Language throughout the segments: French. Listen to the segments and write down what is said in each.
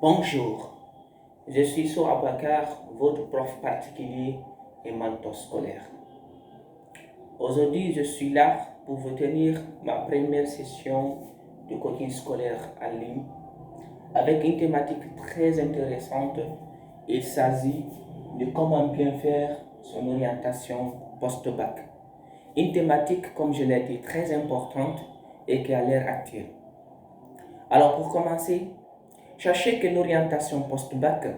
Bonjour, je suis Abakar, votre prof particulier et mentor scolaire. Aujourd'hui, je suis là pour vous tenir ma première session de coaching scolaire en ligne avec une thématique très intéressante. Il s'agit de comment bien faire son orientation post-bac. Une thématique, comme je l'ai dit, très importante et qui a l'air actuelle. Alors pour commencer, sachez que l'orientation post-bac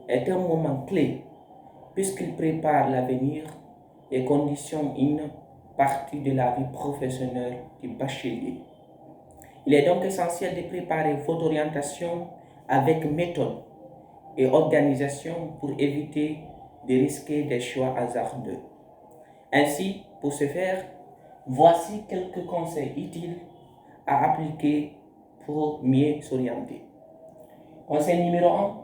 est un moment clé puisqu'il prépare l'avenir et conditionne une partie de la vie professionnelle du bachelier. Il est donc essentiel de préparer votre orientation avec méthode et organisation pour éviter de risquer des choix hasardeux. Ainsi, pour ce faire, voici quelques conseils utiles à appliquer pour mieux s'orienter. Conseil numéro 1,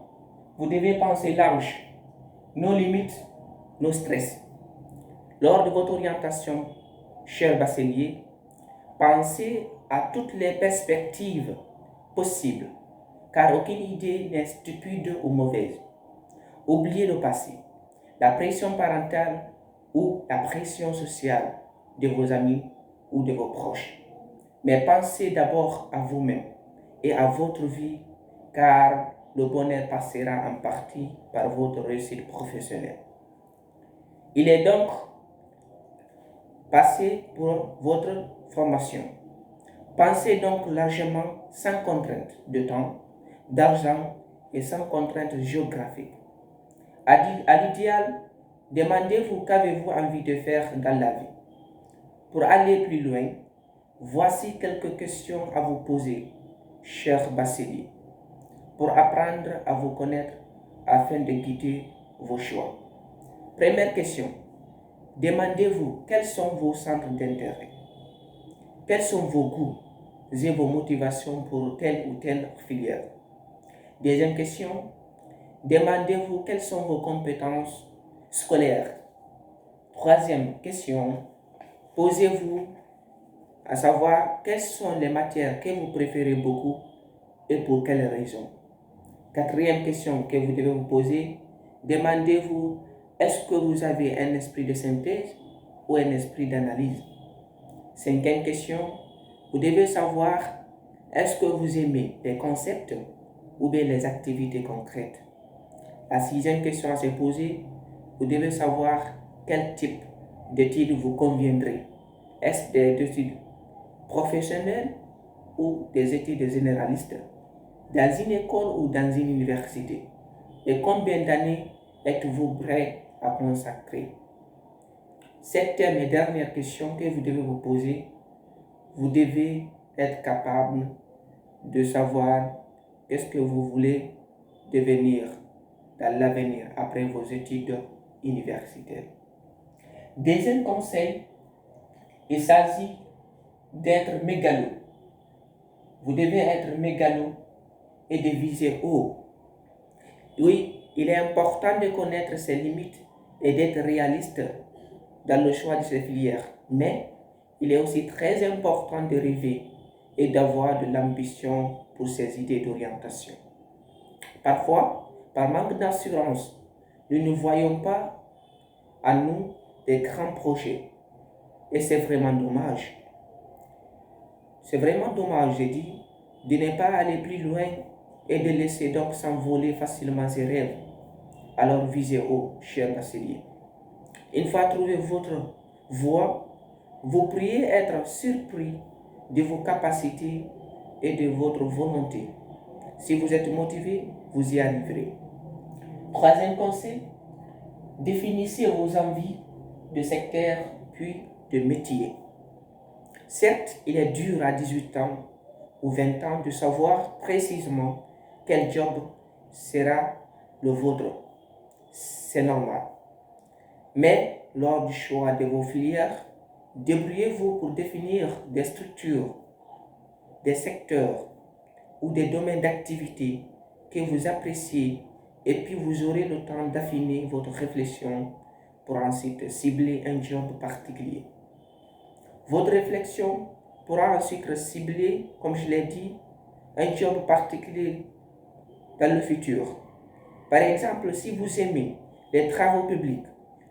vous devez penser large, nos limites, nos stress. Lors de votre orientation, cher bachelier, pensez à toutes les perspectives possibles, car aucune idée n'est stupide ou mauvaise. Oubliez le passé, la pression parentale ou la pression sociale de vos amis ou de vos proches. Mais pensez d'abord à vous-même et à votre vie, car le bonheur passera en partie par votre réussite professionnelle. Il est donc passé pour votre formation. Pensez donc largement sans contrainte de temps, d'argent et sans contrainte géographique. À l'idéal, demandez-vous qu'avez-vous envie de faire dans la vie. Pour aller plus loin, voici quelques questions à vous poser, cher bachelier, pour apprendre à vous connaître afin de guider vos choix. Première question. Demandez-vous quels sont vos centres d'intérêt. Quels sont vos goûts et vos motivations pour telle ou telle filière. Deuxième question. Demandez-vous quelles sont vos compétences scolaires. Troisième question. Posez-vous à savoir quelles sont les matières que vous préférez beaucoup et pour quelles raisons. Quatrième question que vous devez vous poser. Demandez-vous, est-ce que vous avez un esprit de synthèse ou un esprit d'analyse? Cinquième question, vous devez savoir, est-ce que vous aimez les concepts ou bien les activités concrètes? La sixième question à se poser, vous devez savoir quel type d'études vous conviendrait. Est-ce des études professionnelles ou des études généralistes? Dans une école ou dans une université? Et combien d'années êtes-vous prêt à consacrer? Septième et dernière question que vous devez vous poser, vous devez être capable de savoir qu'est-ce que vous voulez devenir dans l'avenir après vos études universitaires. Deuxième conseil, il s'agit d'être mégalo. Vous devez être mégalo et de viser haut. Oui, il est important de connaître ses limites et d'être réaliste dans le choix de ses filières, mais il est aussi très important de rêver et d'avoir de l'ambition pour ses idées d'orientation. Parfois, par manque d'assurance, nous ne voyons pas à nous des grands projets et c'est vraiment dommage. C'est vraiment dommage, je dis, de ne pas aller plus loin et de laisser donc s'envoler facilement ses rêves. Alors visez haut, cher bachelier. Une fois trouvé votre voie, vous pourriez être surpris de vos capacités et de votre volonté. Si vous êtes motivé, vous y arriverez. Troisième conseil, définissez vos envies de secteur puis de métier. Certes, il est dur à 18 ans ou 20 ans de savoir précisément quel job sera le vôtre. C'est normal. Mais lors du choix de vos filières, débrouillez-vous pour définir des structures, des secteurs ou des domaines d'activité que vous appréciez et puis vous aurez le temps d'affiner votre réflexion pour ensuite cibler un job particulier. Votre réflexion pourra ensuite cibler, comme je l'ai dit, un job particulier dans le futur. Par exemple, si vous aimez les travaux publics,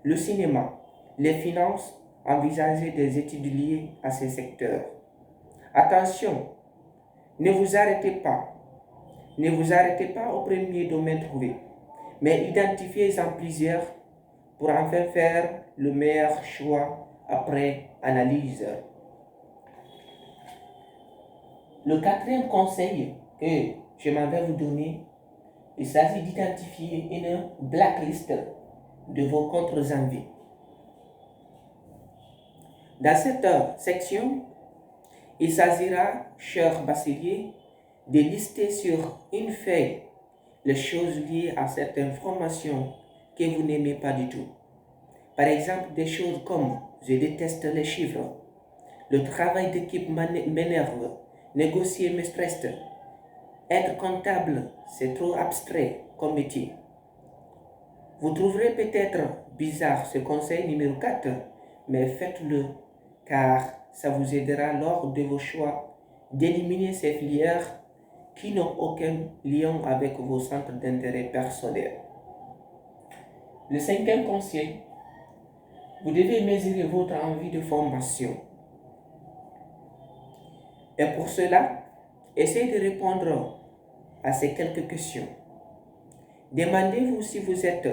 le cinéma, les finances, envisagez des études liées à ces secteurs. Attention, ne vous arrêtez pas. Ne vous arrêtez pas au premier domaine trouvé, mais identifiez-en plusieurs pour enfin faire le meilleur choix après analyse. Le quatrième conseil que je m'en vais vous donner, il s'agit d'identifier une blacklist de vos contre-envies. Dans cette section, il s'agira, cher bachelier, de lister sur une feuille les choses liées à cette information que vous n'aimez pas du tout. Par exemple, des choses comme je déteste les chiffres, le travail d'équipe m'énerve, négocier me stresse, être comptable, c'est trop abstrait comme métier. Vous trouverez peut-être bizarre ce conseil numéro 4, mais faites-le car ça vous aidera lors de vos choix d'éliminer ces filières qui n'ont aucun lien avec vos centres d'intérêt personnels. Le cinquième conseil, vous devez mesurer votre envie de formation. Et pour cela, essayez de répondre à ces quelques questions. Demandez-vous si vous êtes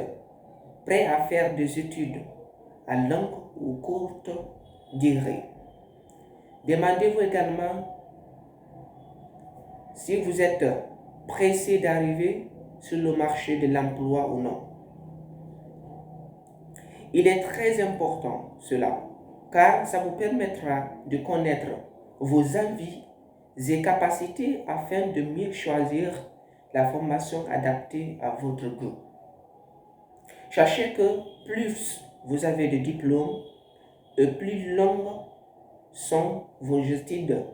prêt à faire des études à longue ou courte durée. Demandez-vous également si vous êtes pressé d'arriver sur le marché de l'emploi ou non. Il est très important cela, car ça vous permettra de connaître vos envies et capacités afin de mieux choisir la formation adaptée à votre goût. Sachez que plus vous avez de diplômes et plus longues sont vos études,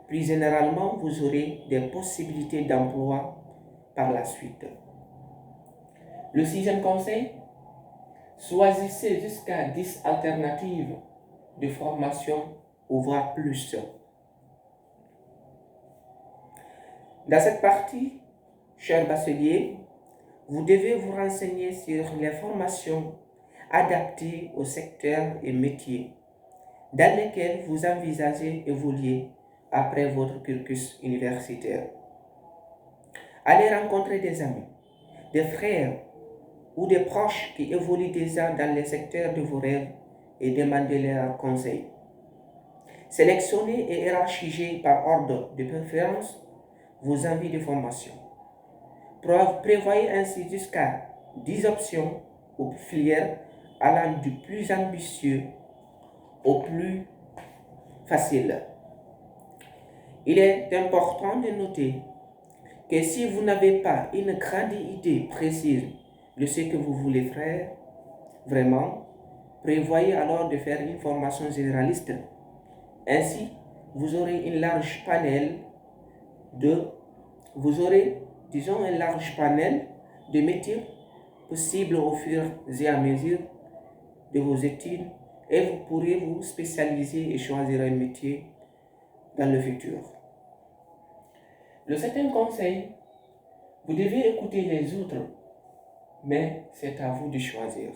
plus généralement vous aurez des possibilités d'emploi par la suite. Le sixième conseil, choisissez jusqu'à 10 alternatives de formation ou voire plus. Dans cette partie, chers bacheliers, vous devez vous renseigner sur les formations adaptées au secteur et métiers dans lesquels vous envisagez évoluer après votre cursus universitaire. Allez rencontrer des amis, des frères ou des proches qui évoluent déjà dans les secteurs de vos rêves et demandez leurs conseils. Sélectionnez et hiérarchisez par ordre de préférence vos envies de formation. Prévoyez ainsi jusqu'à 10 options ou filières allant du plus ambitieux au plus facile. Il est important de noter que si vous n'avez pas une grande idée précise de ce que vous voulez faire, vraiment, prévoyez alors de faire une formation généraliste. Ainsi, vous aurez un large panel de métiers possibles au fur et à mesure de vos études et vous pourrez vous spécialiser et choisir un métier dans le futur. Le septième conseil, vous devez écouter les autres, mais c'est à vous de choisir.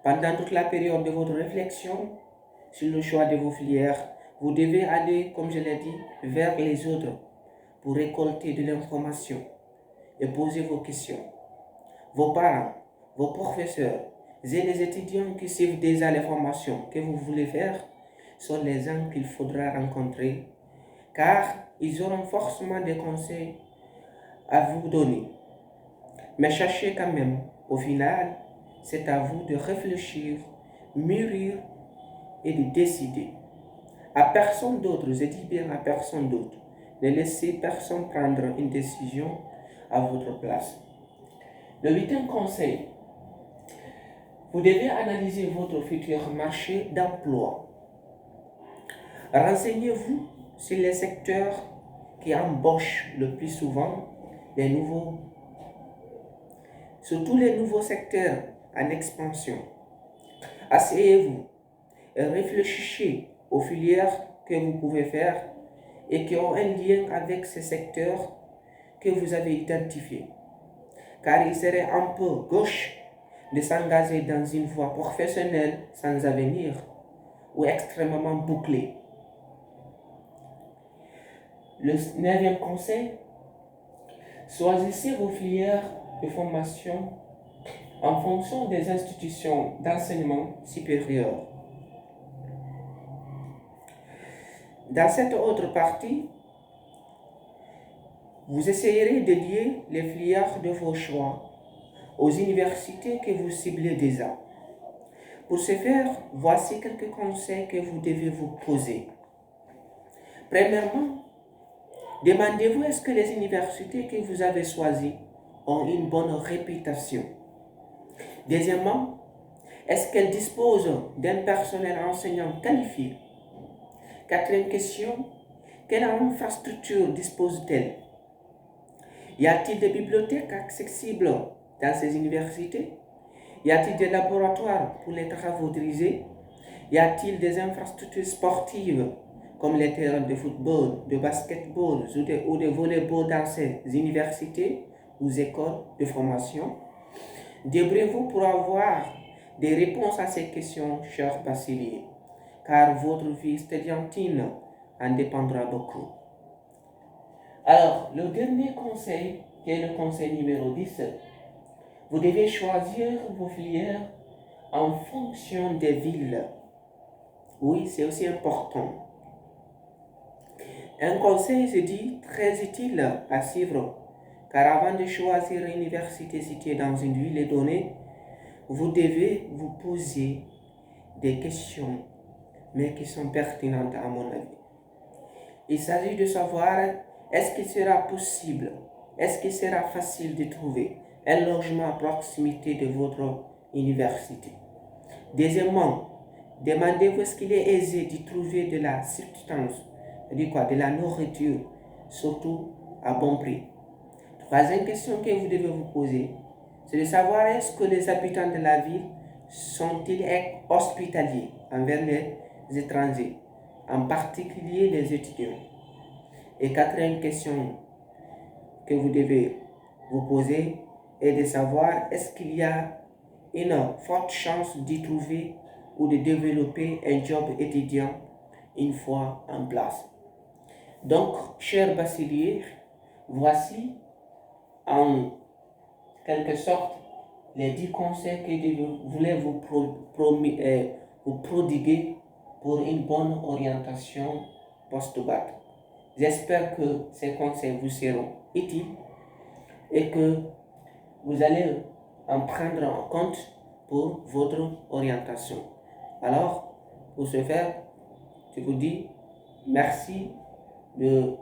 Pendant toute la période de votre réflexion sur le choix de vos filières, vous devez aller, comme je l'ai dit, vers les autres pour récolter de l'information et poser vos questions. Vos parents, vos professeurs et les étudiants qui suivent déjà les formations que vous voulez faire sont les gens qu'il faudra rencontrer car ils auront forcément des conseils à vous donner. Mais sachez quand même, au final, c'est à vous de réfléchir, mûrir et de décider. À personne d'autre, je dis bien à personne d'autre. Ne laissez personne prendre une décision à votre place. Le huitième conseil, vous devez analyser votre futur marché d'emploi. Renseignez-vous sur les secteurs qui embauchent le plus souvent sur tous les nouveaux secteurs en expansion. Asseyez-vous et réfléchissez aux filières que vous pouvez faire et qui ont un lien avec ces secteurs que vous avez identifiés, car il serait un peu gauche de s'engager dans une voie professionnelle sans avenir ou extrêmement bouclée. Le 9e conseil, choisissez vos filières de formation en fonction des institutions d'enseignement supérieur. Dans cette autre partie, vous essayerez de lier les filières de vos choix aux universités que vous ciblez déjà. Pour ce faire, voici quelques conseils que vous devez vous poser. Premièrement, demandez-vous est-ce que les universités que vous avez choisies ont une bonne réputation. Deuxièmement, est-ce qu'elles disposent d'un personnel enseignant qualifié? Quatrième question, quelle infrastructure disposent-elles? Y a-t-il des bibliothèques accessibles dans ces universités? Y a-t-il des laboratoires pour les travaux dirigés? Y a-t-il des infrastructures sportives comme les terrains de football, de basketball ou de volleyball dans ces universités ou écoles de formation? Débrouillez-vous pour avoir des réponses à ces questions, cher bachelier, car votre vie estudiantine en dépendra beaucoup. Alors, le dernier conseil, qui est le conseil numéro 10, vous devez choisir vos filières en fonction des villes. Oui, c'est aussi important. Un conseil, je dis, très utile à suivre, car avant de choisir une université située dans une ville donnée, vous devez vous poser des questions, mais qui sont pertinentes à mon avis. Il s'agit de savoir, est-ce qu'il sera possible, est-ce qu'il sera facile de trouver un logement à proximité de votre université? Deuxièmement, demandez-vous est-ce qu'il est aisé de trouver de la substance, de la nourriture, surtout à bon prix. Troisième question que vous devez vous poser, c'est de savoir est-ce que les habitants de la ville sont-ils hospitaliers envers les étrangers, en particulier les étudiants. Et quatrième question que vous devez vous poser est de savoir est-ce qu'il y a une forte chance d'y trouver ou de développer un job étudiant une fois en place. Donc, chers bacheliers, voici en quelque sorte les 10 conseils que je voulais vous prodiguer pour une bonne orientation post-bac. J'espère que ces conseils vous seront utiles et que vous allez en prendre en compte pour votre orientation. Alors, pour ce faire, je vous dis merci de